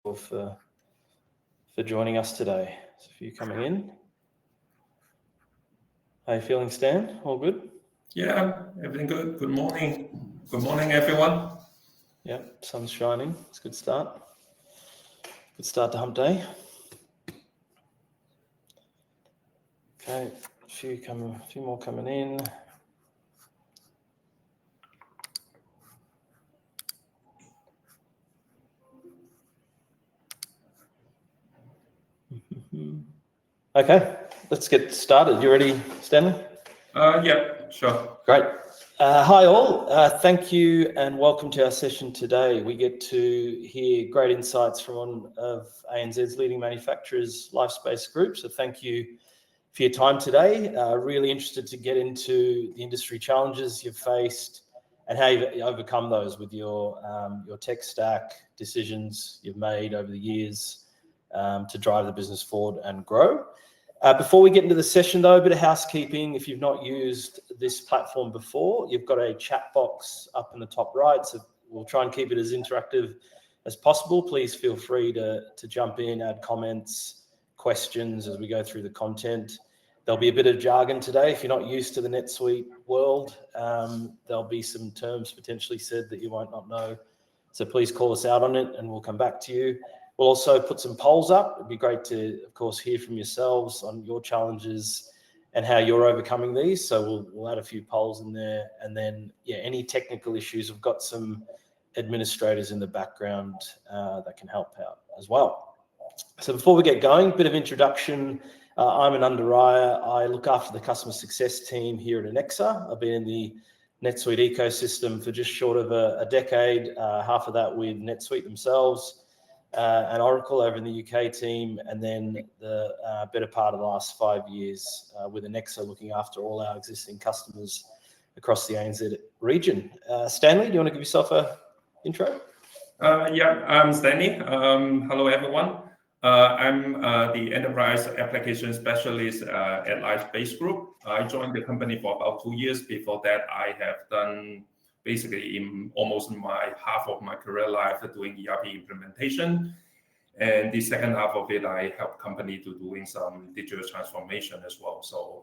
for joining us today. So for you coming in. How are you feeling, Stan? All good? Yeah, everything good. Good morning. Good morning, everyone. Yeah, sun's shining. It's a good start. Good start to hump day. Okay, a few more coming in. Okay, let's get started. You ready, Stanley? Yeah, sure. Great. Hi all, thank you and welcome to our session today. We get to hear great insights from one of ANZ's leading manufacturers, LifeSpace Group. So thank you for your time today. Really interested to get into the industry challenges you've faced and how you've overcome those with your tech stack, decisions you've made over the years to drive the business forward and grow. Before we get into the session though, a bit of housekeeping. If you've not used this platform before, you've got a chat box up in the top right. So we'll try and keep it as interactive as possible. Please feel free to jump in, add comments, questions as we go through the content. There'll be a bit of jargon today. If you're not used to the NetSuite world, there'll be some terms potentially said that you might not know. So please call us out on it and we'll come back to you. We'll also put some polls up. It'd be great to, of course, hear from yourselves on your challenges and how you're overcoming these. So we'll add a few polls in there. And then, yeah, any technical issues, we've got some administrators in the background that can help out as well. So before we get going, a bit of introduction. I'm an underwriter. I look after the customer success team here at Annexa. I've been in the NetSuite ecosystem for just short of a decade, half of that with NetSuite themselves. And Oracle over in the UK team, and then the better part of the last 5 years with Annexa looking after all our existing customers across the ANZ region. Stanley, do you want to give yourself an intro? Yeah, I'm Stanley. Hello, everyone. I'm the enterprise application specialist at LifeSpace Group. I joined the company for about 2 years. Before that, I have done basically in almost half of my career life doing ERP implementation. And the second half of it, I help company to doing some digital transformation as well. So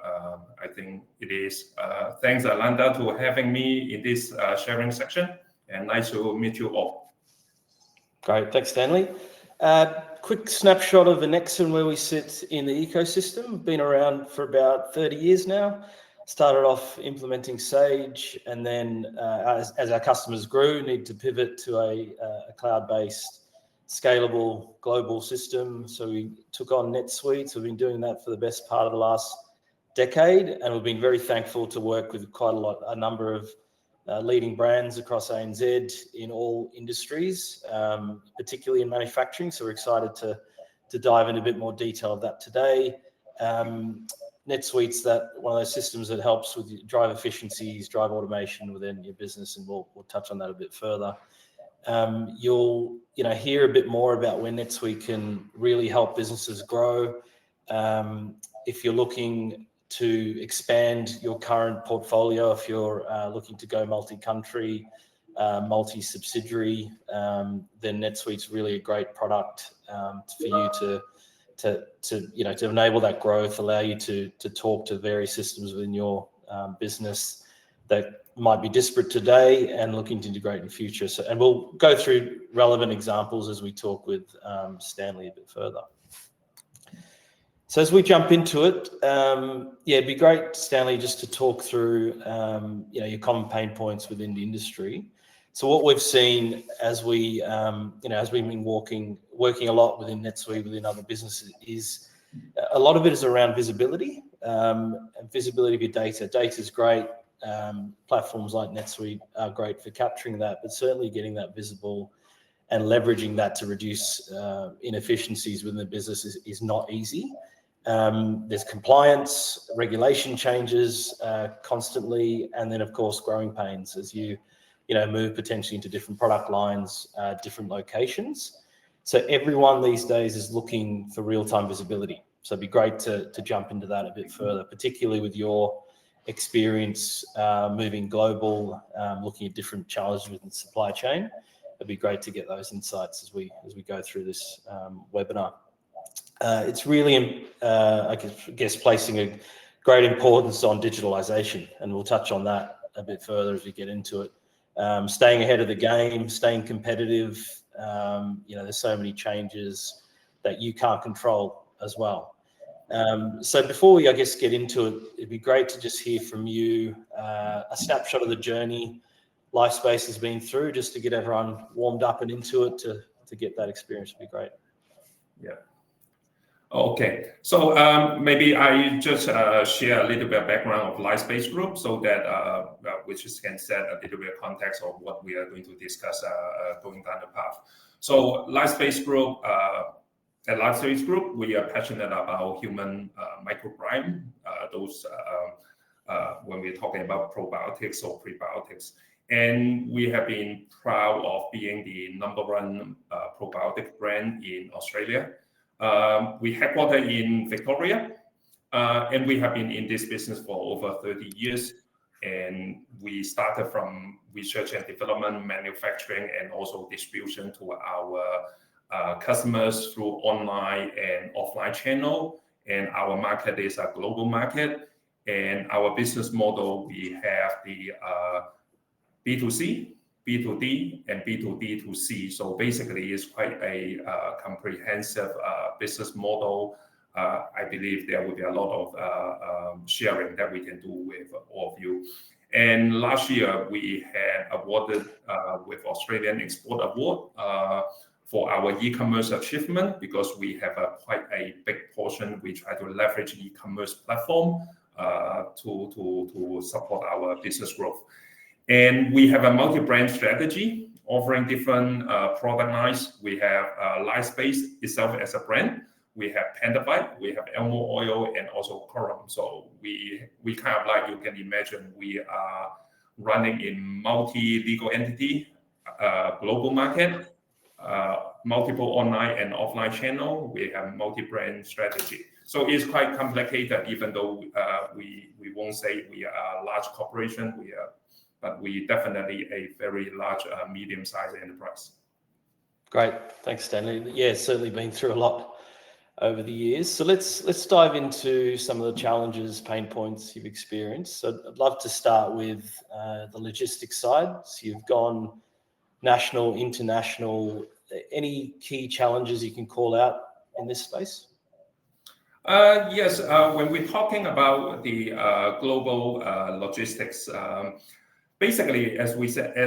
I think it is, thanks Alanda to having me in this sharing section, and nice to meet you all. Great, thanks Stanley. Quick snapshot of Annexa and where we sit in the ecosystem. Been around for about 30 years now. Started off implementing Sage, and then as our customers grew, need to pivot to a cloud-based, scalable, global system. So we took on NetSuite. So we've been doing that for the best part of the last decade, and we've been very thankful to work with a number of leading brands across ANZ in all industries, particularly in manufacturing. So we're excited to dive into a bit more detail of that today. NetSuite's one of those systems that helps with drive efficiencies, drive automation within your business, and we'll touch on that a bit further. You'll hear a bit more about where NetSuite can really help businesses grow. If you're looking to expand your current portfolio, if you're looking to go multi-country, multi-subsidiary, then NetSuite's really a great product for you to enable that growth, allow you to talk to various systems within your business that might be disparate today and looking to integrate in the future. And we'll go through relevant examples as we talk with Stanley a bit further. So as we jump into it, it'd be great, Stanley, just to talk through your common pain points within the industry. So what we've seen as we've been working a lot within NetSuite, within other businesses, is a lot of it is around visibility and visibility of your data. Data is great. Platforms like NetSuite are great for capturing that, but certainly getting that visible and leveraging that to reduce inefficiencies within the business is not easy. There's compliance, regulation changes constantly, and then of course growing pains as you move potentially into different product lines, different locations. So everyone these days is looking for real-time visibility. So it'd be great to jump into that a bit further, particularly with your experience moving global, looking at different challenges within supply chain. it'd be great to get those insights as we go through this webinar. It's really, I guess, placing a great importance on digitalization, and we'll touch on that a bit further as we get into it. Staying ahead of the game, staying competitive. There's so many changes that you can't control as well. So before we, I guess, get into it, it'd be great to just hear from you a snapshot of the journey LifeSpace has been through, just to get everyone warmed up and into it to get that experience would be great. Yeah. Okay, so maybe I just share a little bit of background of LifeSpace Group, so that which can set a little bit of context of what we are going to discuss going down the path. So LifeSpace Group, at LifeSpace Group, we are passionate about human microbiome. When we're talking about probiotics or prebiotics, and we have been proud of being the #1 probiotic brand in Australia. We headquartered in Victoria, and we have been in this business for over 30 years. And we started from research and development, manufacturing, and also distribution to our customers through online and offline channel. And our market is a global market. And our business model, we have the B2C, B2D, and B2D2C. So basically, it's quite a comprehensive business model. I believe there will be a lot of sharing that we can do with all of you. And last year, we had awarded with Australian Export Award for our e-commerce achievement, because we have quite a big portion. We try to leverage e-commerce platform to support our business growth. And we have a multi-brand strategy offering different product lines. We have LifeSpace itself as a brand. We have Pandavite, we have Elmo oil, and also Coram. So we kind of, like you can imagine, we are running in multi-legal entity, global market, multiple online and offline channel. We have multi-brand strategy. So it's quite complicated, even though we won't say we are a large corporation. But we definitely a very large, medium-sized enterprise. Great, thanks, Stanley. Yeah, certainly been through a lot over the years. So let's dive into some of the challenges, pain points you've experienced. So I'd love to start with the logistics side. So you've gone national, international. Any key challenges you can call out in this space? Yes, when we're talking about the global logistics, basically, as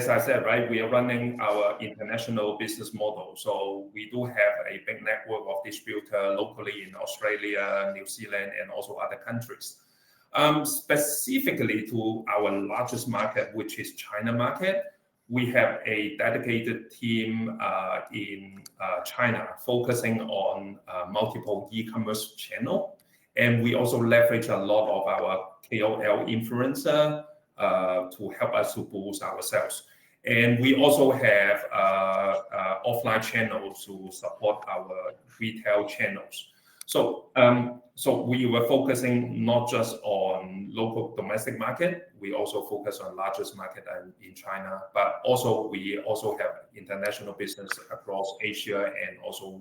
I said, right, we are running our international business model. So we do have a big network of distributors locally in Australia, New Zealand, and also other countries. Specifically to our largest market, which is China market, we have a dedicated team in China focusing on multiple e-commerce channel. And we also leverage a lot of our KOL influencer to help us to boost our sales. And we also have offline channels to support our retail channels. So we were focusing not just on local domestic market, we also focus on largest market in China, but also we also have international business across Asia and also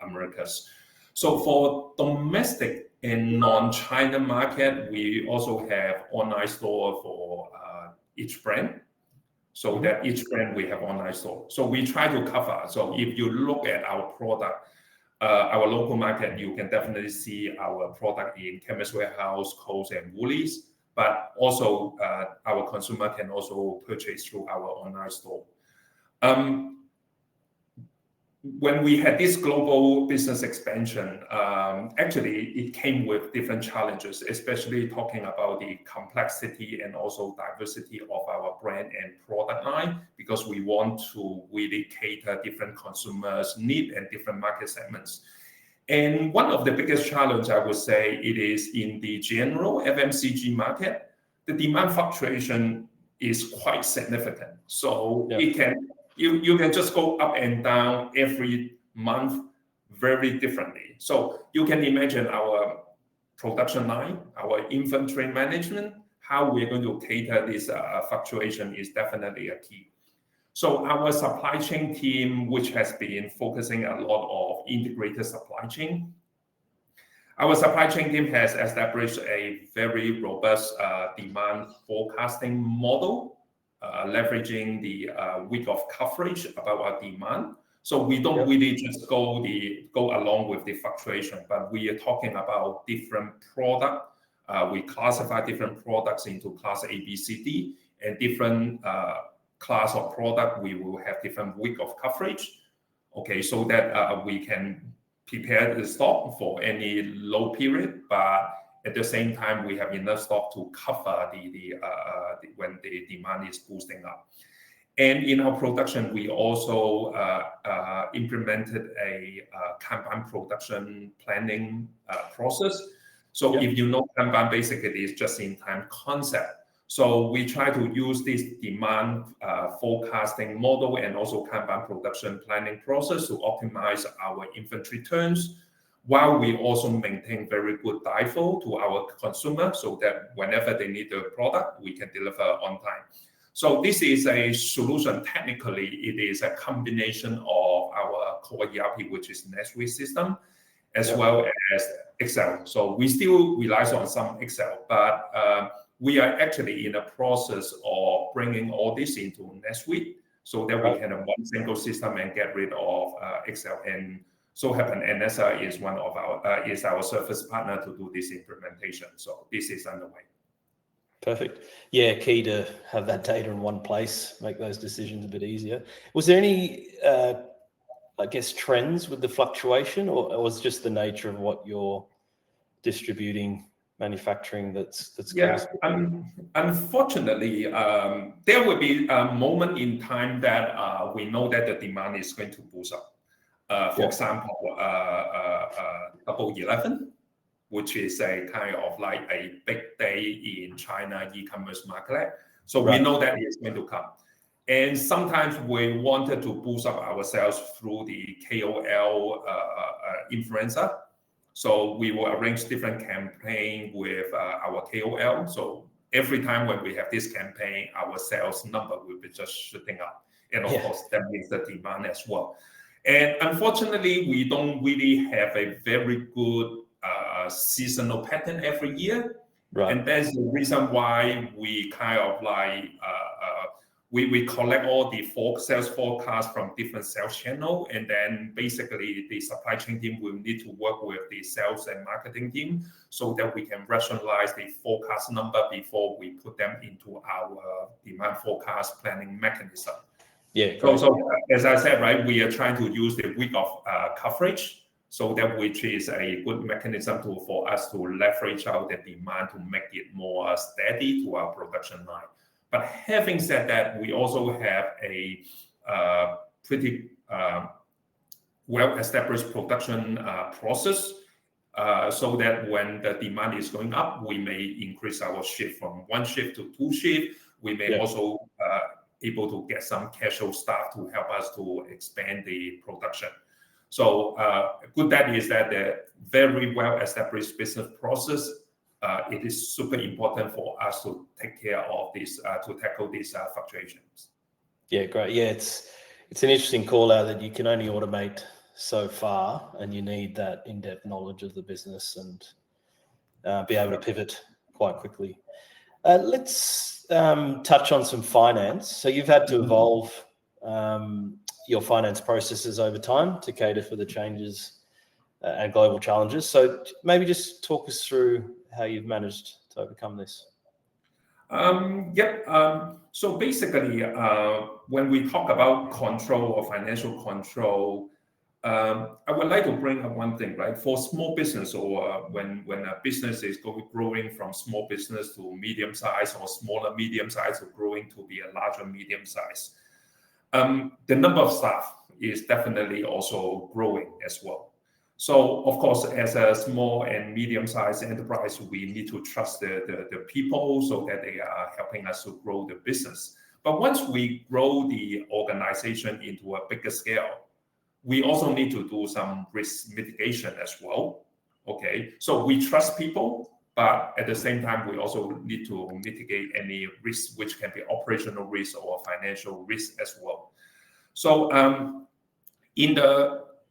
Americas. So for domestic and non-China market, we also have online store for each brand. So that each brand we have online store. So we try to cover. So if you look at our product, our local market, you can definitely see our product in Chemist Warehouse, Coles, and Woolies. But also our consumer can also purchase through our online store. When we had this global business expansion, actually it came with different challenges, especially talking about the complexity and also diversity of our brand and product line, because we want to really cater different consumers' needs and different market segments. And one of the biggest challenges, I would say, it is in the general FMCG market, the demand fluctuation is quite significant. So it can, you can just go up and down every month very differently. So you can imagine our production line, our inventory management, how we're going to cater this fluctuation is definitely a key. So our supply chain team, which has been focusing a lot of integrated supply chain, our supply chain team has established a very robust demand forecasting model, leveraging the week of coverage about our demand. So we don't really just go along with the fluctuation, but we are talking about different product. We classify different products into class A, B, C, D, and different class of product. We will have different week of coverage, okay, so that we can prepare the stock for any low period, but at the same time we have enough stock to cover when the demand is boosting up. And in our production, we also implemented a Kanban production planning process. So if you know Kanban, basically it's just-in-time concept. So we try to use this demand forecasting model and also Kanban production planning process to optimize our inventory turns, while we also maintain very good DIFO to our consumer, so that whenever they need the product, we can deliver on time. So this is a solution. Technically, it is a combination of our core ERP, which is NetSuite system, as well as Excel. So we still rely on some Excel, but we are actually in a process of bringing all this into NetSuite so that we can have one single system and get rid of Excel. And so happen Annexa is one of our service partner to do this implementation. So this is underway. Perfect. Yeah, key to have that data in one place, make those decisions a bit easier. Was there any, I guess, trends with the fluctuation, or was it just the nature of what you're distributing, manufacturing that's unfortunately, there will be a moment in time that we know that the demand is going to boost up. For example, Double 11, which is a kind of like a big day in China e-commerce market. So we know that it's going to come. And sometimes we wanted to boost up our sales through the KOL influencer. So we will arrange different campaign with our KOL. So every time when we have this campaign, our sales number will be just shooting up. And of course, that means the demand as well. And unfortunately, we don't really have a very good seasonal pattern every year. And that's the reason why we kind of like, we collect all the sales forecasts from different sales channel, and then basically the supply chain team will need to work with the sales and marketing team so that we can rationalize the forecast number before we put them into our demand forecast planning mechanism. So as I said, right, we are trying to use the week of coverage, so that which is a good mechanism for us to leverage out the demand to make it more steady to our production line. But having said that, we also have a pretty well-established production process, so that when the demand is going up, we may increase our shift from 1 shift to 2 shifts. We may also able to get some casual staff to help us to expand the production. So good that is that the very well-established business process, it is super important for us to take care of this, to tackle these fluctuations. Yeah, great. Yeah, it's an interesting call out that you can only automate so far, and you need that in-depth knowledge of the business and be able to pivot quite quickly. Let's touch on some finance. So you've had to evolve your finance processes over time to cater for the changes and global challenges. So maybe just talk us through how you've managed to overcome this. So basically, when we talk about control or financial control, I would like to bring up one thing, right? For small business, or when a business is growing from small business to medium size, or smaller medium size, or growing to be a larger medium size, the number of staff is definitely also growing as well. So of course, as a small and medium-sized enterprise, we need to trust the people so that they are helping us to grow the business. But once we grow the organization into a bigger scale, we also need to do some risk mitigation as well. Okay, so we trust people, but at the same time, we also need to mitigate any risk, which can be operational risk or financial risk as well. So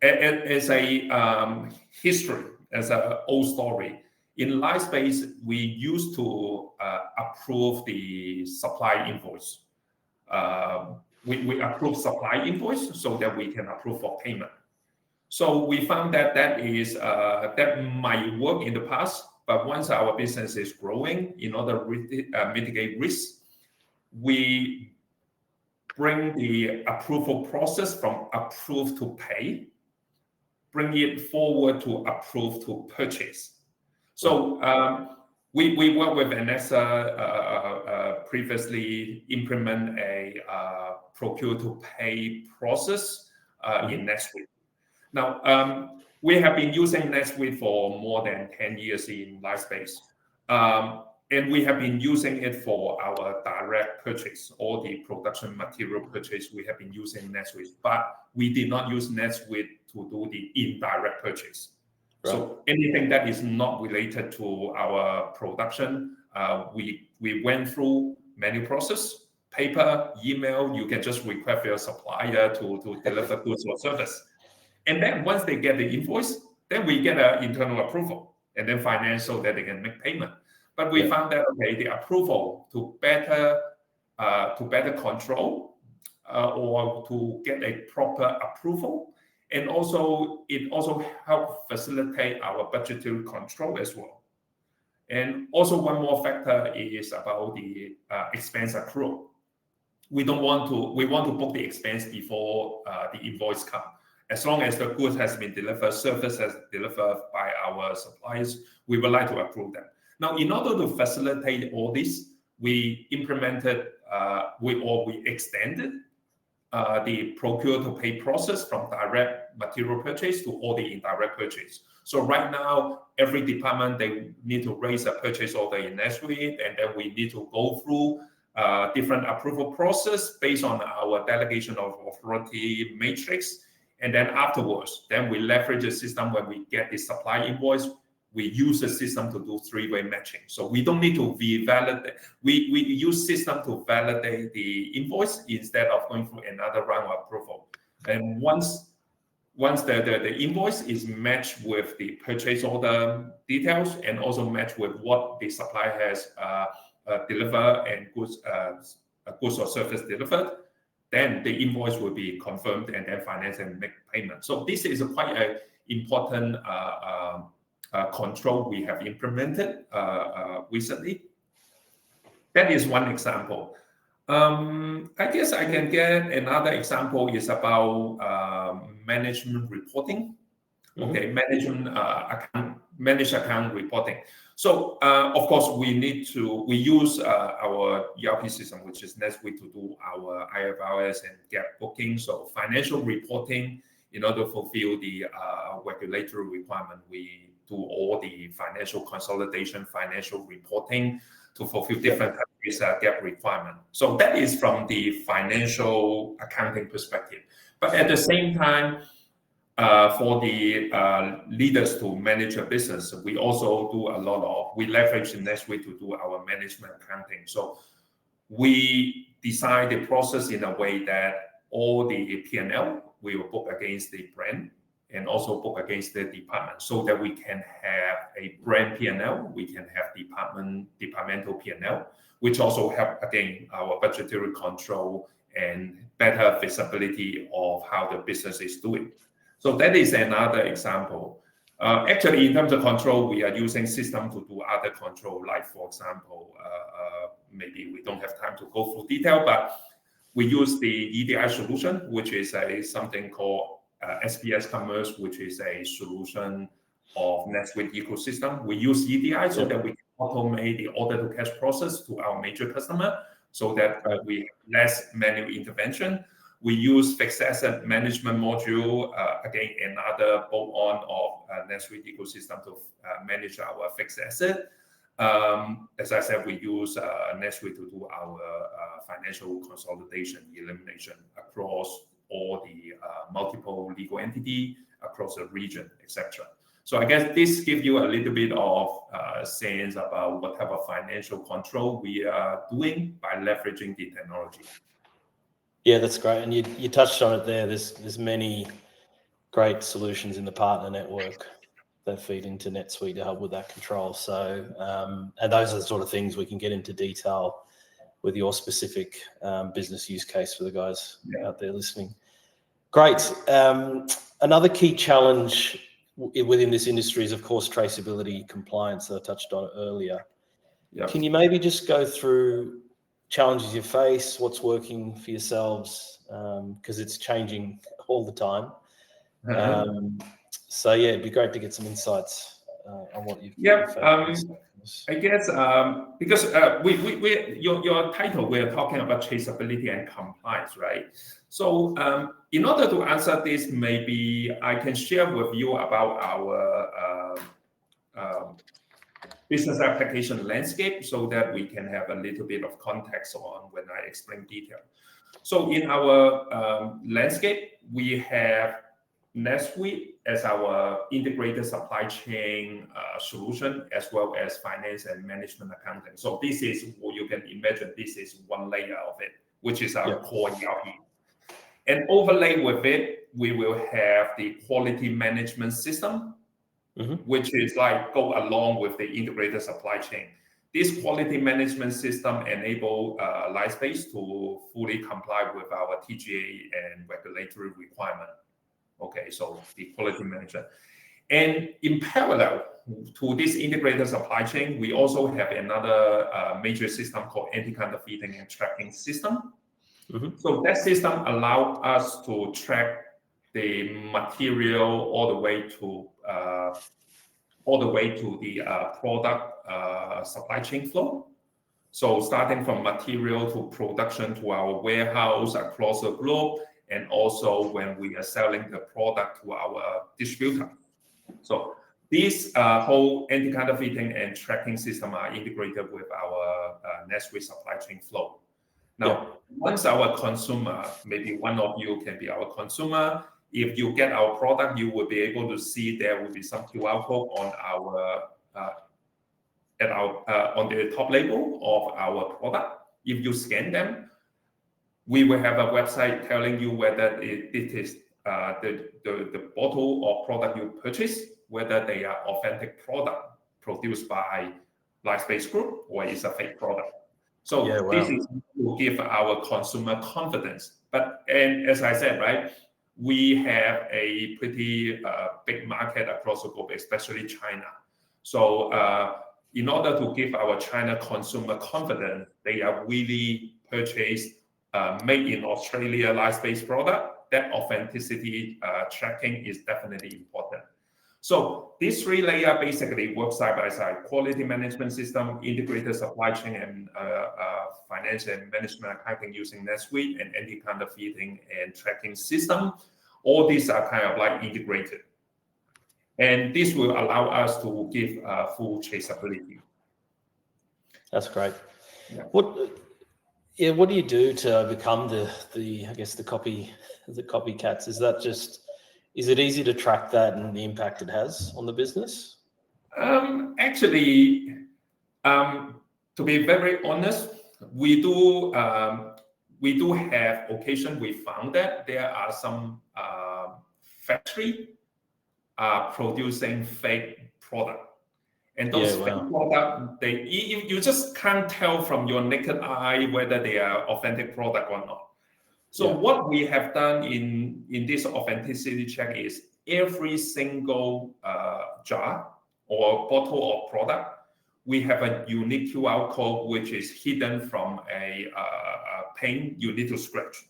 as a history, as an old story, in LifeSpace, we used to approve the supply invoice. We approve supply invoice so that we can approve for payment. So we found that that might work in the past, but once our business is growing, in order to mitigate risk, we bring the approval process from approve to pay, bring it forward to approve to purchase. So we work with Annexa previously implement a procure to pay process in NetSuite. Now, we have been using NetSuite for more than 10 years in LifeSpace. And we have been using it for our direct purchase, all the production material purchase. We have been using NetSuite, but we did not use NetSuite to do the indirect purchase. Right. So anything that is not related to our production, we went through manual process, paper, email. You can just request your supplier to deliver goods or service. And then once they get the invoice, then we get an internal approval and then finance so that they can make payment. But we found that the approval to better control or to get a proper approval, and also it also helps facilitate our budgetary control as well. And also one more factor is about the expense accrual. We want to book the expense before the invoice comes. As long as the goods has been delivered, service has delivered by our suppliers, we would like to approve them. Now, in order to facilitate all this, we implemented, we extended the procure to pay process from direct material purchase to all the indirect purchase. So right now, every department, they need to raise a purchase order in NetSuite, and then we need to go through different approval process based on our delegation of authority matrix. And then afterwards, then we leverage the system. When we get the supply invoice, we use the system to do three-way matching. So we don't need to validate. We use system to validate the invoice instead of going through another round of approval. And once the invoice is matched with the purchase order details and also matched with what the supplier has delivered and goods or service delivered, then the invoice will be confirmed and then finance and make payment. So this is quite an important control we have implemented recently. That is one example. I guess I can get another example is about management reporting. Okay, managed account reporting. So of course we use our ERP system, which is NetSuite, to do our IFRS and GAAP booking. So financial reporting, in order to fulfill the regulatory requirement, we do all the financial consolidation, financial reporting to fulfill different countries' GAAP requirement. So that is from the financial accounting perspective. But at the same time, for the leaders to manage a business, we also do we leverage NetSuite to do our management accounting. So we design the process in a way that all the P&L we will book against the brand and also book against the department, so that we can have a brand P&L, we can have departmental P&L, which also help, again, our budgetary control and better visibility of how the business is doing. So that is another example. Actually, in terms of control, we are using system to do other control, like, for example, maybe we don't have time to go through detail, but we use the EDI solution, which is something called SPS Commerce, which is a solution of NetSuite ecosystem. We use EDI so that we can automate the order to cash process to our major customer, so that we have less manual intervention. We use fixed asset management module, again, another bolt-on of NetSuite ecosystem to manage our fixed asset. As I said, we use NetSuite to do our financial consolidation, elimination across all the multiple legal entity across the region, etc. So I guess this gives you a little bit of sense about what type of financial control we are doing by leveraging the technology. Yeah, that's great. And you touched on it there. There's many great solutions in the partner network that feed into NetSuite to help with that control. So, and those are the sort of things we can get into detail with your specific business use case for the guys out there listening. Great. Another key challenge within this industry is, of course, traceability compliance that I touched on earlier. Yep. Can you maybe just go through challenges you face, what's working for yourselves, because it's changing all the time. So yeah, it'd be great to get some insights on what you've. I guess because your title, we're talking about traceability and compliance, right? So in order to answer this, maybe I can share with you about our business application landscape so that we can have a little bit of context on when I explain detail. So in our landscape, we have NetSuite as our integrated supply chain solution, as well as finance and management accounting. So this is what you can imagine. This is one layer of it, which is our core ERP. And overlay with it, we will have the quality management system, which is like go along with the integrated supply chain. This quality management system enable Lightspace to fully comply with our TGA and regulatory requirement. Okay, so the quality management. And in parallel to this integrated supply chain, we also have another major system called anti-counterfeiting and tracking system. So that system allows us to track the material all the way to the product supply chain flow. So starting from material to production to our warehouse across the globe, and also when we are selling the product to our distributor. So this whole anti-counterfeiting and tracking system are integrated with our NetSuite supply chain flow. Now, once our consumer, maybe one of you can be our consumer, if you get our product, you will be able to see there will be some QR code on on the top label of our product. If you scan them, we will have a website telling you whether it is the bottle or product you purchase, whether they are authentic product produced by Lightspace Group or is a fake product. So this is to give our consumer confidence. And as I said, right, we have a pretty big market across the globe, especially China. So in order to give our China consumer confidence, they are really purchased made in Australia Lightspace product. That authenticity tracking is definitely important. So these three layers basically work side by side: quality management system, integrated supply chain, and finance and management accounting using NetSuite, and anti-counterfeiting and tracking system. All these are kind of like integrated. And this will allow us to give full traceability. That's great. What do you do to overcome the I guess the copycats? Is it easy to track that and the impact it has on the business? Actually, to be very honest, we do have occasion. We found that there are some factory producing fake product. And those fake products, you just can't tell from your naked eye whether they are authentic product or not. So what we have done in this authenticity check is every single jar or bottle of product, we have a unique QR code which is hidden from a pane you need to scratch.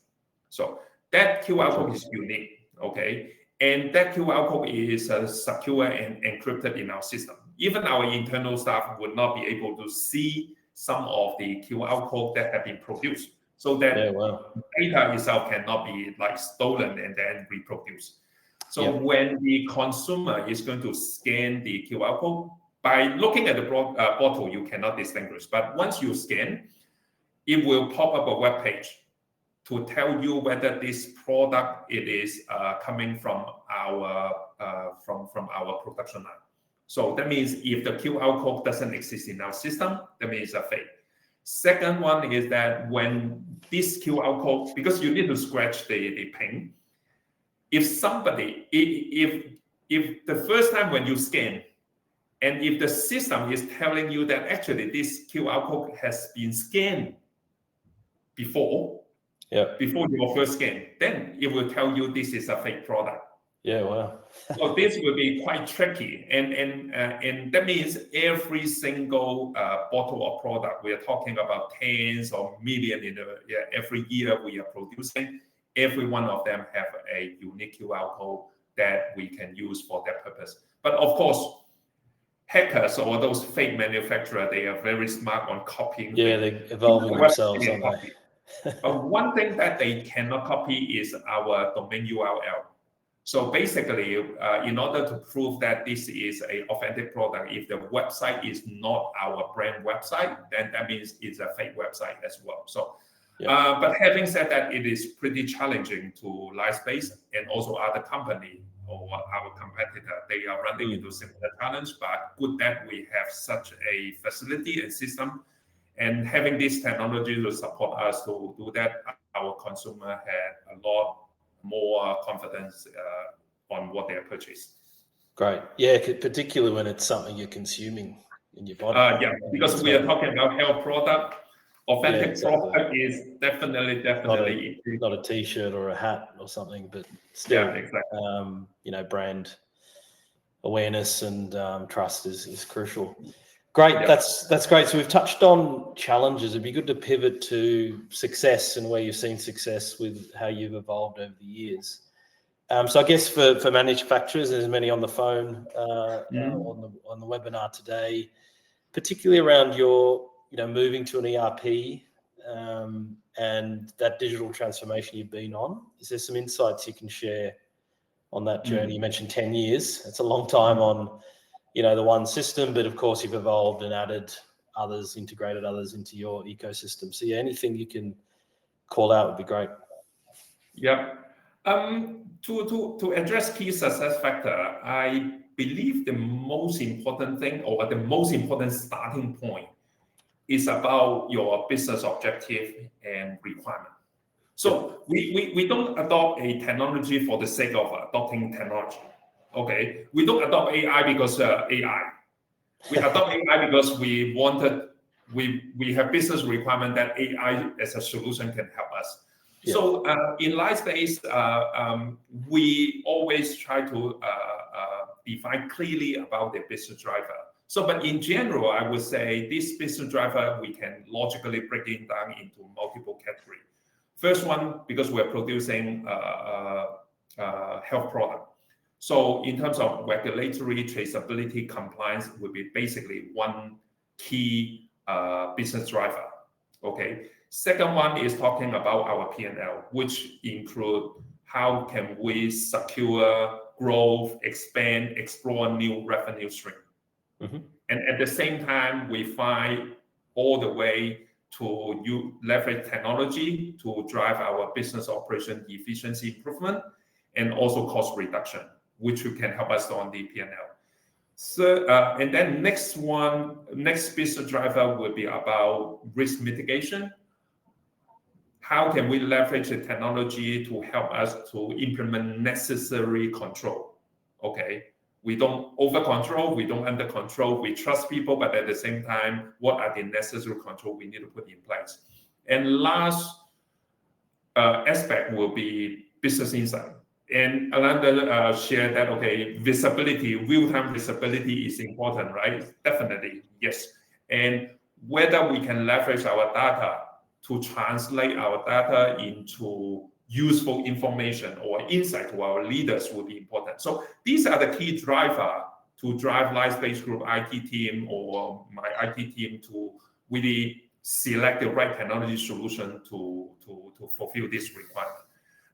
So that QR code is unique, okay? And that QR code is secure and encrypted in our system. Even our internal staff would not be able to see some of the QR code that have been produced. So that data itself cannot be like stolen and then reproduced. So when the consumer is going to scan the QR code, by looking at the bottle, you cannot distinguish. But once you scan, it will pop up a web page to tell you whether this product it is coming from our production line. So that means if the QR code doesn't exist in our system, that means it's a fake. Second one is that when this QR code, because you need to scratch the pin, if somebody, if the first time when you scan, and if the system is telling you that actually this QR code has been scanned before your first scan, then it will tell you this is a fake product. Yeah, wow. So this will be quite tricky, and that means every single bottle of product, we are talking about tens or million every year we are producing. Every one of them have a unique QR code that we can use for that purpose. But of course, hackers or those fake manufacturers, they are very smart on copying. Yeah, they're evolving themselves, aren't they? But one thing that they cannot copy is our domain URL. So basically, in order to prove that this is an authentic product, if the website is not our brand website, then that means it's a fake website as well. So, but having said that, it is pretty challenging to Livespace and also other company or our competitor. They are running into similar challenge, but good that we have such a facility and system, and having this technology to support us to do that, our consumer had a lot more confidence on what they are purchasing. Great. Yeah, particularly when it's something you're consuming in your body. Yeah, because we are talking about health product. Authentic product is definitely not a t-shirt or a hat or something, but still, brand awareness and trust is crucial. Great, that's great. So we've touched on challenges. It'd be good to pivot to success and where you've seen success with how you've evolved over the years. So I guess for manufacturers, there's many on the phone on the webinar today, particularly around your moving to an ERP and that digital transformation you've been on. Is there some insights you can share on that journey? You mentioned 10 years. It's a long time on the one system, but of course you've evolved and added others, integrated others into your ecosystem. So anything you can call out would be great. Yeah. To address key success factor, I believe the most important thing or the most important starting point is about your business objective and requirement. So we don't adopt a technology for the sake of adopting technology. Okay, we don't adopt AI because AI. We adopt AI because we have business requirement that AI as a solution can help us. Yeah. So in Livespace, we always try to define clearly about the business driver. So, but in general, I would say this business driver, we can logically break it down into multiple categories. First one, because we're producing health product. So in terms of regulatory traceability compliance would be basically one key business driver, okay? Second one is talking about our P&L, which include how can we secure growth, expand, explore new revenue stream. Mm-hmm. And at the same time, we find all the way to leverage technology to drive our business operation efficiency improvement and also cost reduction, which can help us on the P&L. So, and then next business driver will be about risk mitigation. How can we leverage the technology to help us to implement necessary control? Okay, we don't over control, we don't under control, we trust people, but at the same time, what are the necessary control we need to put in place? And last aspect will be business insight. And Ananda shared that, okay, visibility, real-time visibility is important, right? Definitely, yes. And whether we can leverage our data to translate our data into useful information or insight to our leaders will be important. So these are the key driver to drive Livespace Group IT team or my IT team to really select the right technology solution to fulfill this requirement.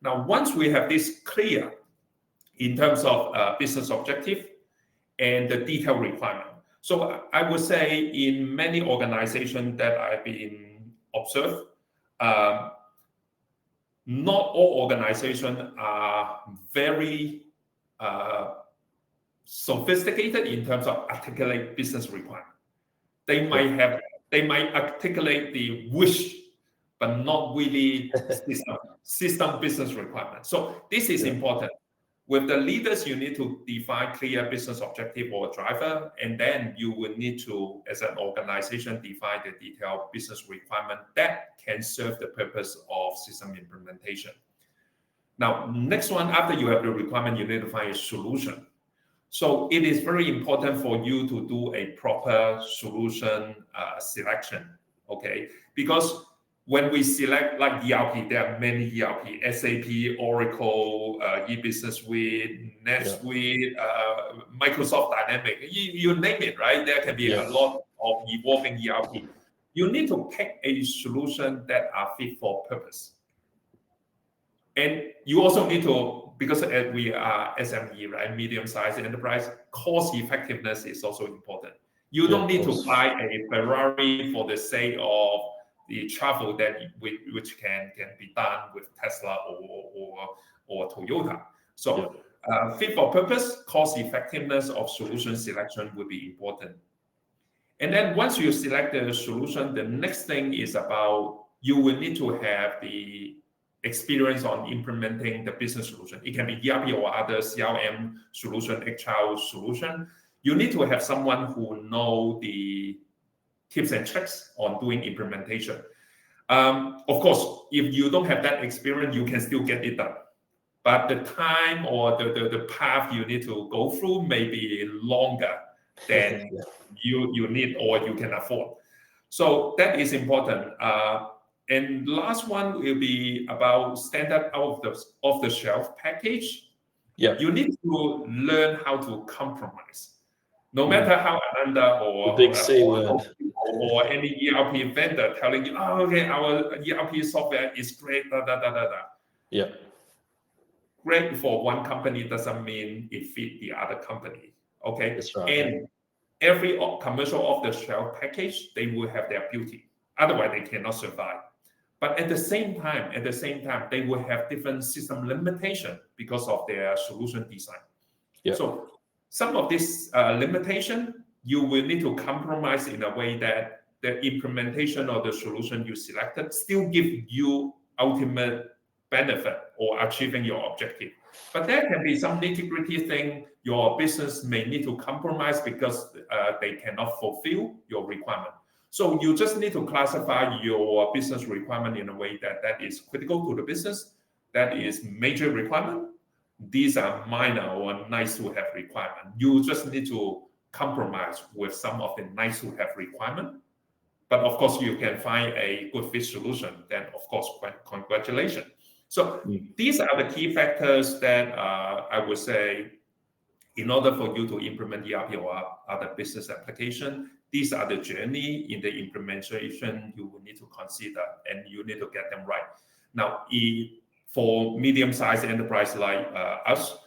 Now, once we have this clear in terms of business objective and the detailed requirement. So I would say in many organizations that I've been observed, not all organizations are very sophisticated in terms of articulate business requirement. They might have They might articulate the wish, but not really system business requirements. So this is important. With the leaders, you need to define clear business objective or driver, and then you will need to, as an organization, define the detailed business requirement that can serve the purpose of system implementation. Now, next one, after you have the requirement, you need to find a solution. So it is very important for you to do a proper solution selection, okay? Because when we select like ERP, there are many ERP, SAP, Oracle, e-business suite, NetSuite, Microsoft Dynamics, you name it, right? There can be a lot of evolving ERP. You need to pick a solution that are fit for purpose. And you also need to, because we are SME, right, medium-sized enterprise, cost effectiveness is also important. You don't need to buy a Ferrari for the sake of the travel that which can be done with Tesla or Toyota. So fit for purpose, cost effectiveness of solution selection will be important. And then once you select the solution, the next thing is about you will need to have the experience on implementing the business solution. It can be ERP or other CRM solution, HR solution. You need to have someone who know the tips and tricks on doing implementation. Of course, if you don't have that experience, you can still get it done. But the time or the path you need to go through may be longer than you need or you can afford. So that is important. And last one will be about standard off-the-shelf package. You need to learn how to compromise. No matter how Ananda or the big C word or any ERP vendor telling you, oh, okay, our ERP software is great, Great for one company doesn't mean it fit the other company. Okay, that's right. And every commercial off-the-shelf package, they will have their beauty. Otherwise, they cannot survive. But at the same time, they will have different system limitation because of their solution design. So some of this limitation, you will need to compromise in a way that the implementation of the solution you selected still give you ultimate benefit or achieving your objective. But there can be some nitty-gritty thing your business may need to compromise because they cannot fulfill your requirement. So you just need to classify your business requirement in a way that is critical to the business, that is major requirement. These are minor or nice to have requirement. You just need to compromise with some of the nice to have requirement. But of course, you can find a good fit solution. Then of course, congratulations. So these are the key factors that I would say, in order for you to implement ERP or other business application, these are the journey in the implementation you will need to consider, and you need to get them right. Now, for medium-sized enterprise like us,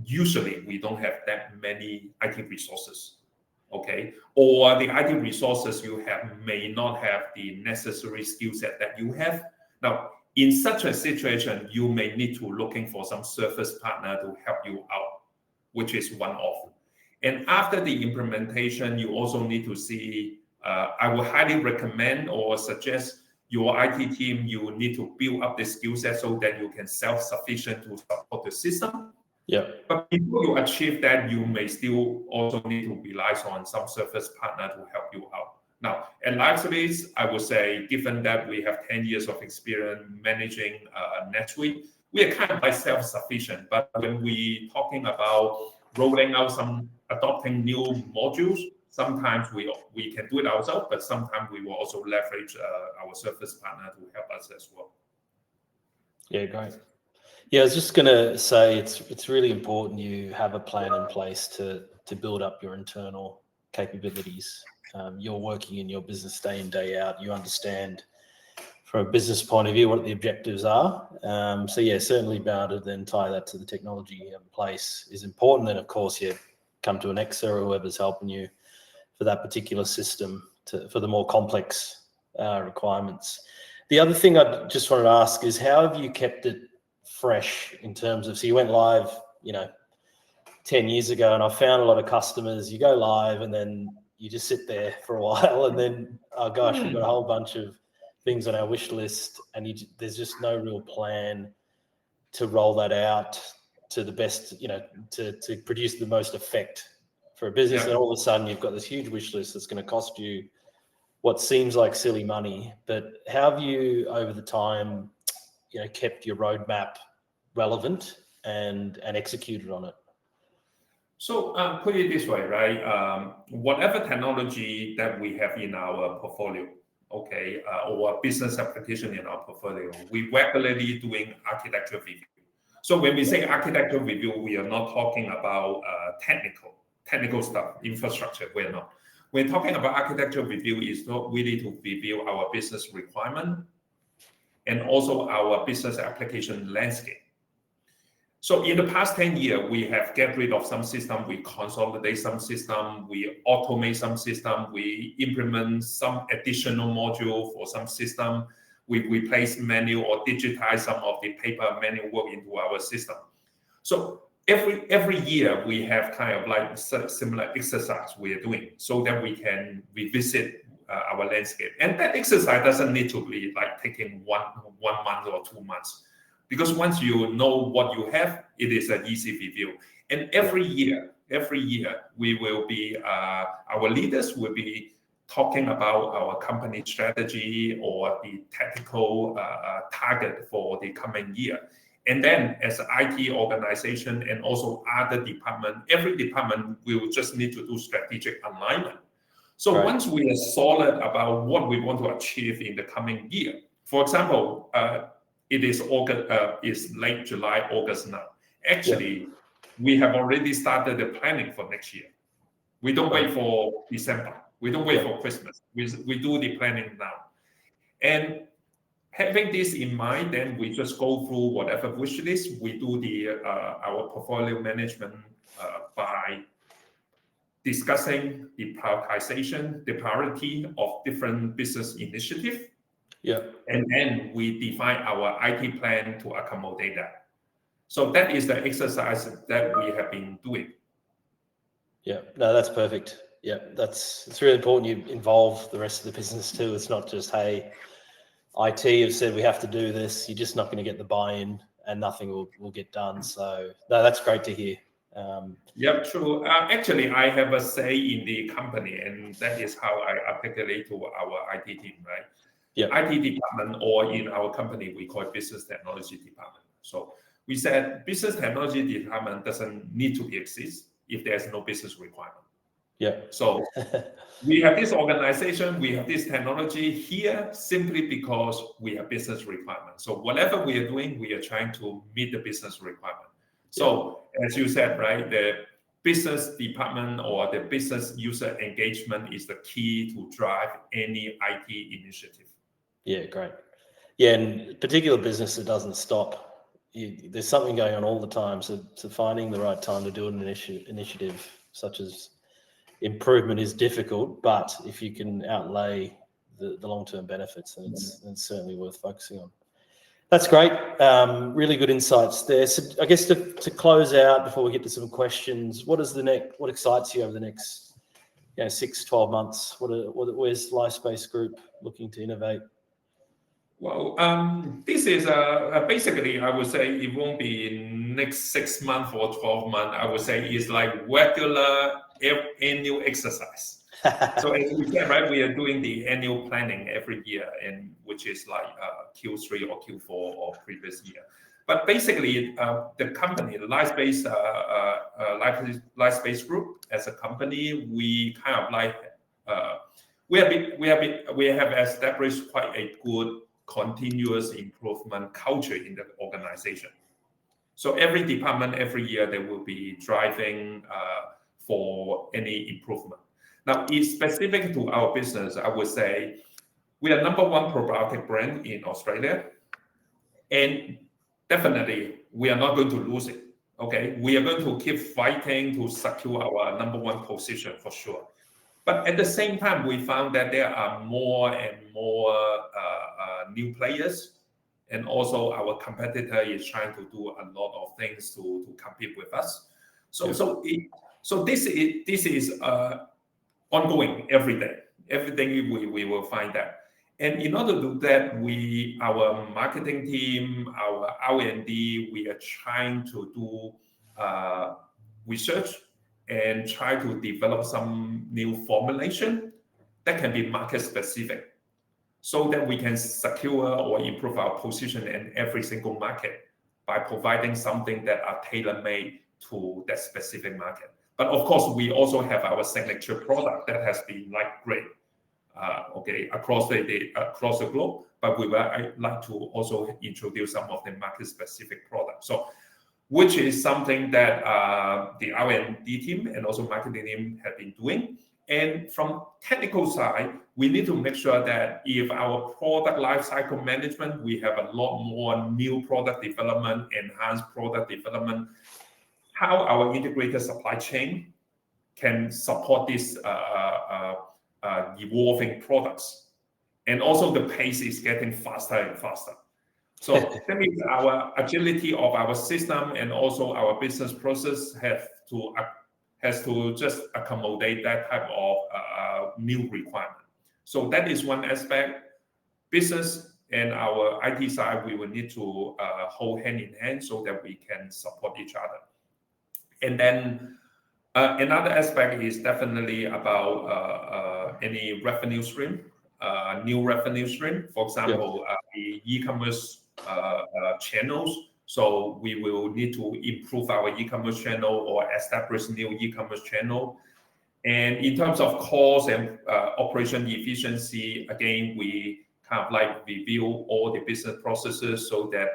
usually we don't have that many IT resources, okay? Or the IT resources you have may not have the necessary skill set that you have. Now, in such a situation, you may need to looking for some service partner to help you out, which is one-off. And after the implementation, you also need to see, I would highly recommend or suggest your IT team, you need to build up the skill set so that you can self-sufficient to support the system. But before you achieve that, you may still also need to rely on some service partner to help you out. Now, at LifeSpace, I would say, given that we have 10 years of experience managing NetSuite, we are kind of like self-sufficient. But when we talking about rolling out adopting new modules, sometimes we can do it ourselves, but sometimes we will also leverage our service partner to help us as well. Yeah, great. Yeah, I was just going to say it's really important you have a plan in place to build up your internal capabilities. You're working in your business day in, day out. You understand from a business point of view what the objectives are. So yeah, certainly being able to then tie that to the technology you have in place is important. Then of course you come to Annexa or whoever's helping you for that particular system for the more complex requirements. The other thing I just wanted to ask is, how have you kept it fresh in terms of, so you went live, 10 years ago, and I found a lot of customers, you go live and then you just sit there for a while, and then, oh gosh, we've got a whole bunch of things on our wish list, and there's just no real plan to roll that out to the best, to produce the most effect for a business. And all of a sudden you've got this huge wish list that's going to cost you what seems like silly money. But how have you, over the time, kept your roadmap relevant and executed on it? So put it this way, right? Whatever technology that we have in our portfolio, okay, or business application in our portfolio, we regularly doing architecture review. So when we say architecture review, we are not talking about technical stuff, infrastructure. We're not. We're talking about architecture review is not really to review our business requirement and also our business application landscape. So in the past 10 years, we have get rid of some system, we consolidate some system, we automate some system, we implement some additional module for some system, we replace manual or digitize some of the paper manual work into our system. So every year we have kind of like similar exercise we are doing so that we can revisit our landscape. And that exercise doesn't need to be like taking one month or 2 months. Because once you know what you have, it is an easy review. And every year, we will be, our leaders will be talking about our company strategy or the tactical target for the coming year. And then as an IT organization and also other department, every department will just need to do strategic alignment. So once we are solid about what we want to achieve in the coming year, for example, it is August, is late July, August now. Actually, we have already started the planning for next year. We don't wait for December. We don't wait for Christmas. We do the planning now. And having this in mind, then we just go through whatever wish list. We do our portfolio management by discussing the prioritization, the priority of different business initiatives. Yeah. And then we define our IT plan to accommodate that. So that is the exercise that we have been doing. Yeah, no, that's perfect. Yeah, it's really important you involve the rest of the business too. It's not just, hey, IT have said we have to do this. You're just not going to get the buy-in and nothing will get done. So no, that's great to hear. Yeah, true. Actually, I have a say in the company, and that is how I articulate to our IT team, right? Yeah. IT department, or in our company, we call it business technology department. So we said business technology department doesn't need to exist if there's no business requirement. Yeah. So we have this organization, we have this technology here simply because we have business requirements. So whatever we are doing, we are trying to meet the business requirement. So as you said, right, the business department or the business user engagement is the key to drive any IT initiative. Yeah, great. Yeah, and particular business that doesn't stop. There's something going on all the time. So finding the right time to do an initiative such as improvement is difficult, but if you can outlay the long-term benefits, then it's certainly worth focusing on. That's great. Really good insights there. So I guess to close out before we get to some questions, what excites you over the next 6-12 months? Where's LifeSpace Group looking to innovate? Well, this is basically, I would say it won't be in next 6 months or 12 months. I would say it's like regular annual exercise. So as we said, right, we are doing the annual planning every year, and which is like Q3 or Q4 or previous year. But basically, the company, the LifeSpace Group, as a company, we kind of like we have established quite a good continuous improvement culture in the organization. So every department, every year, they will be driving for any improvement. Now, it's specific to our business. I would say we are #1 probiotic brand in Australia, and definitely we are not going to lose it. Okay, we are going to keep fighting to secure our #1 position for sure. But at the same time, we found that there are more and more new players, and also our competitor is trying to do a lot of things to compete with us. So this is ongoing every day. Everything we will find that. And in order to do that, our marketing team, our R&D, we are trying to do research and try to develop some new formulation that can be market specific, so that we can secure or improve our position in every single market by providing something that are tailor-made to that specific market. But of course, we also have our signature product that has been like great, across the globe. But we would like to also introduce some of the market-specific products. So, which is something that the R&D team and also marketing team have been doing. And from technical side, we need to make sure that if our product lifecycle management, we have a lot more new product development, enhanced product development, how our integrated supply chain can support these evolving products. And also the pace is getting faster and faster. So that means our agility of our system and also our business process has to just accommodate that type of new requirement. So that is one aspect. Business and our IT side, we will need to hold hand in hand so that we can support each other. And then another aspect is definitely about any revenue stream, new revenue stream. For example, the e-commerce channels. So we will need to improve our e-commerce channel or establish new e-commerce channel. And in terms of cost and operation efficiency, again, we kind of like review all the business processes so that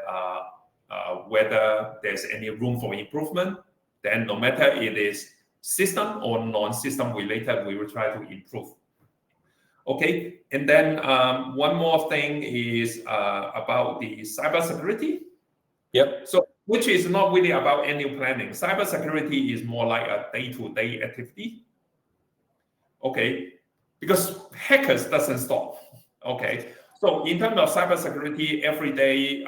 whether there's any room for improvement, then no matter it is system or non-system related, we will try to improve. Okay, and then one more thing is about the cybersecurity. Yep. So, which is not really about annual planning. Cybersecurity is more like a day-to-day activity. Okay, because hackers doesn't stop. Okay, so in terms of cybersecurity, every day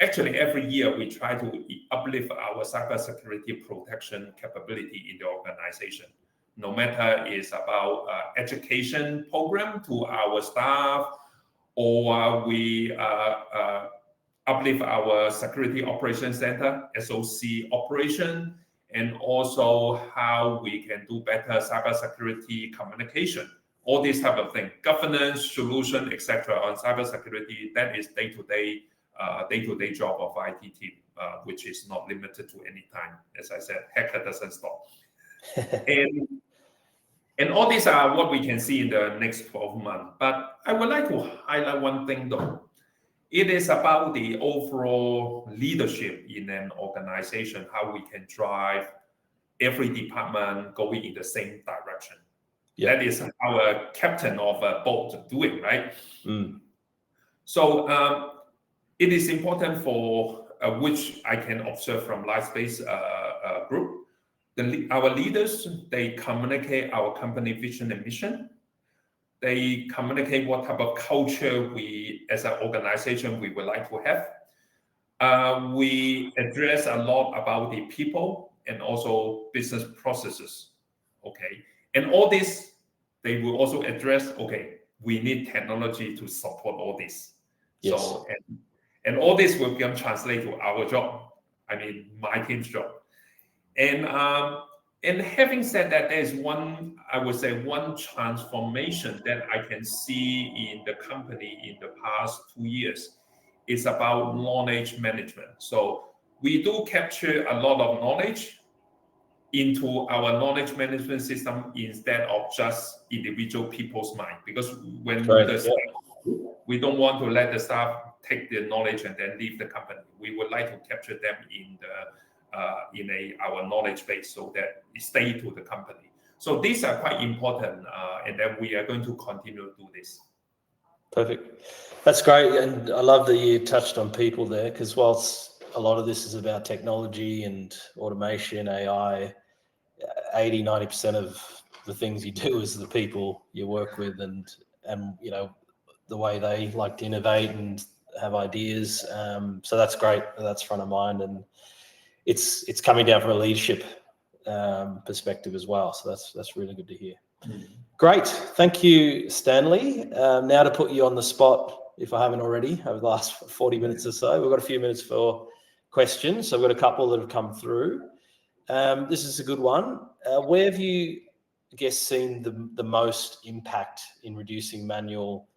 actually every year we try to uplift our cybersecurity protection capability in the organization. No matter it's about education program to our staff, or we uplift our security operations center, SOC operation, and also how we can do better cybersecurity communication. All these type of things, governance, solution, etc. on cybersecurity, that is day-to-day job of IT team, which is not limited to any time. As I said, hacker doesn't stop. And all these are what we can see in the next 12 months. But I would like to highlight one thing though. It is about the overall leadership in an organization, how we can drive every department going in the same direction. That is our captain of a boat doing, right? So it is important for which I can observe from LifeSpace group. Our leaders, they communicate our company vision and mission. They communicate what type of culture we, as an organization, we would like to have. We address a lot about the people and also business processes. Okay, and all this, they will also address. Okay, we need technology to support all this. Yes. So and all this will become translated to our job. I mean, my team's job. And having said that, there's one, I would say, one transformation that I can see in the company in the past 2 years is about knowledge management. So we do capture a lot of knowledge into our knowledge management system instead of just individual people's mind. Because when we don't want to let the staff take the knowledge and then leave the company. We would like to capture them in our knowledge base so that it stays to the company. So these are quite important, and then we are going to continue to do this. Perfect. That's great. And I love that you touched on people there, because whilst a lot of this is about technology and automation, AI, 80-90% of the things you do is the people you work with and you know, the way they like to innovate and have ideas. So that's great. That's front of mind, and it's coming down from a leadership perspective as well. So that's really good to hear. Great. Thank you, Stanley. Now to put you on the spot, if I haven't already, over the last 40 minutes or so, we've got a few minutes for questions. So we've got a couple that have come through. This is a good one. Where have you, I guess, seen the most impact in reducing manual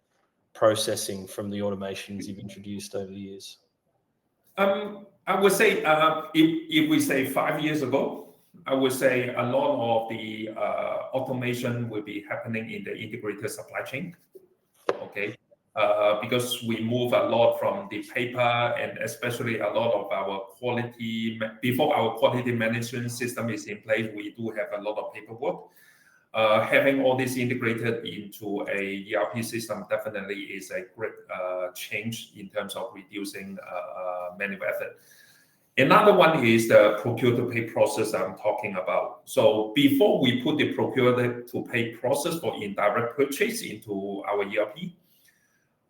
processing from the automations you've introduced over the years? I would say if we say 5 years ago, I would say a lot of the automation will be happening in the integrated supply chain. Okay, because we move a lot from the paper, and especially a lot of our quality, before our quality management system is in place, we do have a lot of paperwork. Having all this integrated into a ERP system definitely is a great change in terms of reducing manual effort. Another one is the procure-to-pay process I'm talking about. So before we put the procure-to-pay process for indirect purchase into our ERP,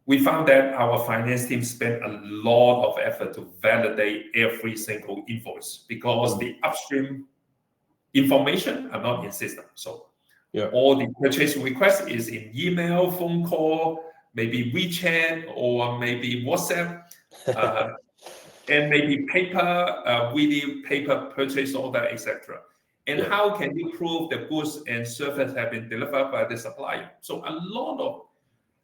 we found that our finance team spent a lot of effort to validate every single invoice because the upstream information are not in system. So all the purchase request is in email, phone call, maybe WeChat, or maybe WhatsApp. And maybe paper, video, paper purchase order, etc. And how can you prove the goods and service have been delivered by the supplier? So a lot of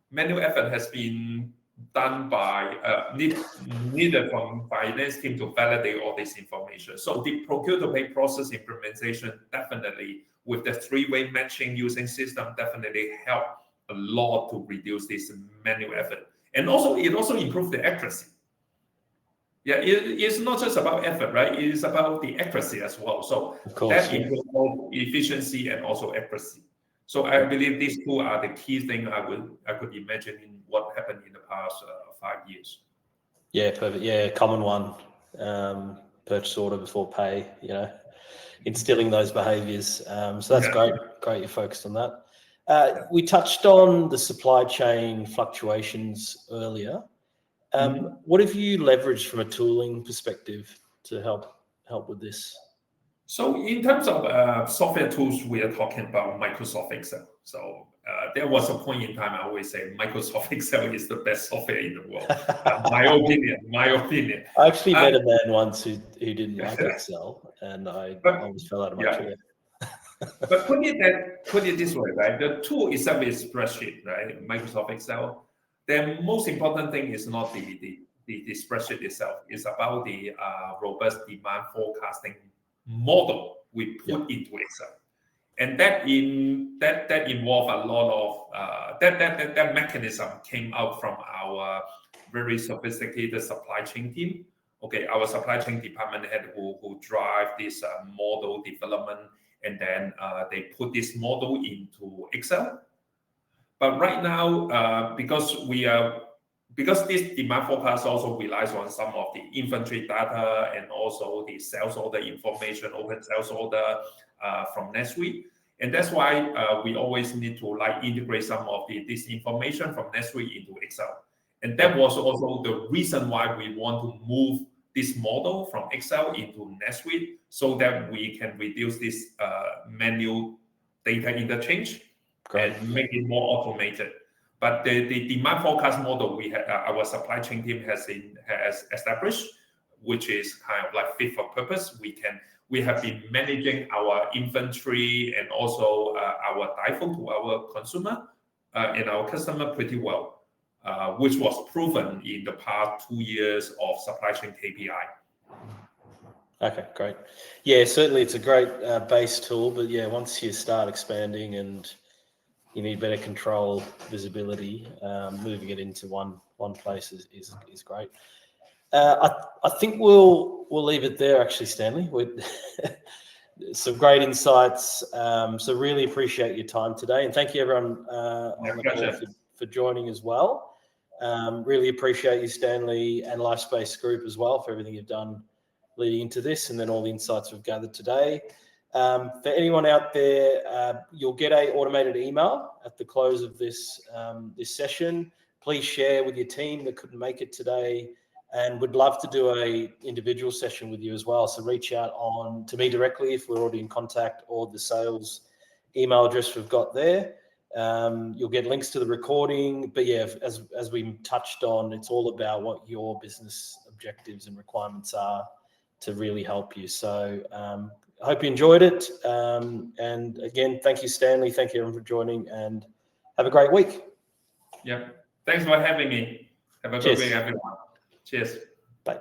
manual effort has been done by needed from finance team to validate all this information. So the procure-to-pay process implementation definitely, with the three-way matching using system, definitely help a lot to reduce this manual effort. And also, it also improves the accuracy. Yeah, it's not just about effort, right? It is about the accuracy as well. So that improves both efficiency and also accuracy. So I believe these two are the key things I could imagine in what happened in the past 5 years. Yeah, perfect. Yeah, common one. Purchase order before pay. Instilling those behaviours. So that's great. Great, you're focused on that. We touched on the supply chain fluctuations earlier. What have you leveraged from a tooling perspective to help with this? So in terms of software tools, we are talking about Microsoft Excel. So there was a point in time I always say Microsoft Excel is the best software in the world. My opinion. I actually met a man once who didn't like Excel, and I almost fell out of my chair. But put it this way, right? The tool itself is spreadsheet, right? Microsoft Excel. The most important thing is not the spreadsheet itself. It's about the robust demand forecasting model we put into Excel, and that involve a lot of that mechanism came out from our very sophisticated supply chain team. Okay, our supply chain department head who drive this model development, and then they put this model into Excel. But right now, because this demand forecast also relies on some of the inventory data and also the sales order information, open sales order from NetSuite, and that's why we always need to integrate some of this information from NetSuite into Excel. And that was also the reason why we want to move this model from Excel into NetSuite, so that we can reduce this manual data interchange and make it more automated. But the demand forecast model we have, our supply chain team has established, which is kind of like fit for purpose. We have been managing our inventory and also our DIFO to our consumer and our customer pretty well, which was proven in the past 2 years of supply chain KPI. Okay, great. Yeah, certainly it's a great base tool, but yeah, once you start expanding and you need better control, visibility, moving it into one place is great. I think we'll leave it there, actually, Stanley. Some great insights. So really appreciate your time today, and thank you everyone on the call for joining as well. Really appreciate you, Stanley, and Lifespace Group as well, for everything you've done leading into this, and then all the insights we've gathered today. For anyone out there, you'll get an automated email at the close of this session. Please share with your team that couldn't make it today and would love to do a individual session with you as well. So reach out to me directly if we're already in contact, or the sales email address we've got there. You'll get links to the recording, but yeah, as we touched on, it's all about what your business objectives and requirements are to really help you. So I hope you enjoyed it. And again, thank you, Stanley. Thank you everyone for joining, and have a great week. Yeah. Thanks for having me. Have a good week, everyone. Cheers. Bye.